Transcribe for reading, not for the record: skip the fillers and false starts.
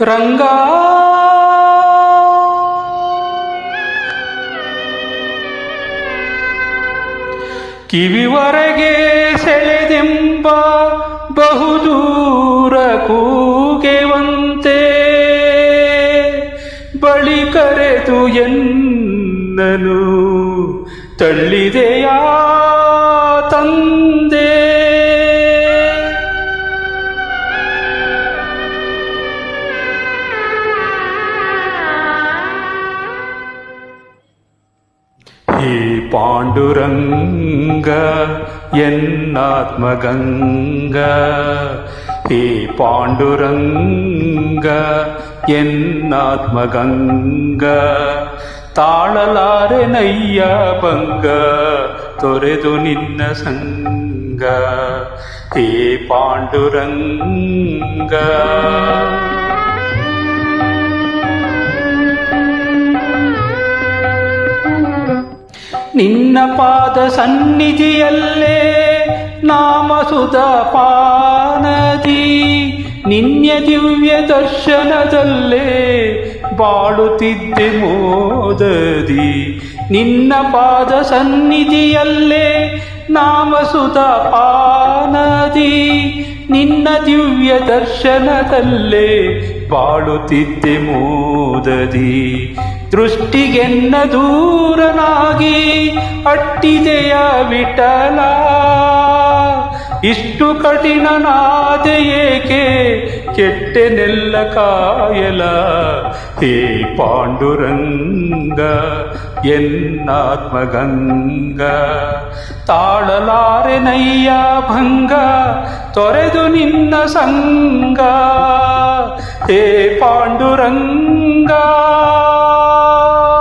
ರಂಗ ಕಿವಿವರೆಗೆ ಸೆಳೆದೆಂಬ ಬಹುದೂರ ಕೂಗೆವಂತೆ ಬಳಿ ಕರೆದು ಎನ್ನನು ತಳ್ಳಿದೆಯಾ ತಂದೆ. ಹೇ ಪಾಂಡುರಂಗ ಎನ್ನಾತ್ಮಗಂಗ, ಹೇ ಪಾಂಡುರಂಗ ಎನ್ನಾತ್ಮಗಂಗ, ತಾಳಲಾರೆನಯ್ಯ ಭಂಗ ತೊರೆದು ನಿನ್ನ ಸಂಗ. ಹೇ ಪಾಂಡುರಂಗ ನಿನ್ನ ಪಾದ ಸನ್ನಿಧಿಯಲ್ಲೇ ನಾಮಸುಧ ಪಾನದಿ, ನಿನ್ಯ ದಿವ್ಯ ದರ್ಶನದಲ್ಲೇ ಬಾಳುತ್ತಿದ್ದೆ ಮೋದದಿ. ನಿನ್ನ ಪಾದ ಸನ್ನಿಧಿಯಲ್ಲೇ ನಾಮಸುಧ ಪಾನದಿ, ನಿನ್ನ ದಿವ್ಯ ದರ್ಶನದಲ್ಲೇ ಬಾಳುತ್ತಿದ್ದೆ ಮೋದದಿ. ದೃಷ್ಟಿಗೆನ್ನ ದೂರನಾಗಿ ಅಟ್ಟಿದೆಯ ವಿಠಲ, ಇಷ್ಟು ಕಠಿಣನಾದೆ ಏಕೆ ಕೆಟ್ಟೆನೆಲ್ಲ ಕಾಯಲ. ಹೇ ಪಾಂಡುರಂಗ ಎನ್ನಾತ್ಮಗಂಗ, ತಾಳಲಾರೆನಯ್ಯ ಭಂಗ ತೊರೆದು ನಿನ್ನ ಸಂಗ. ಹೇ ಪಾಂಡುರಂಗ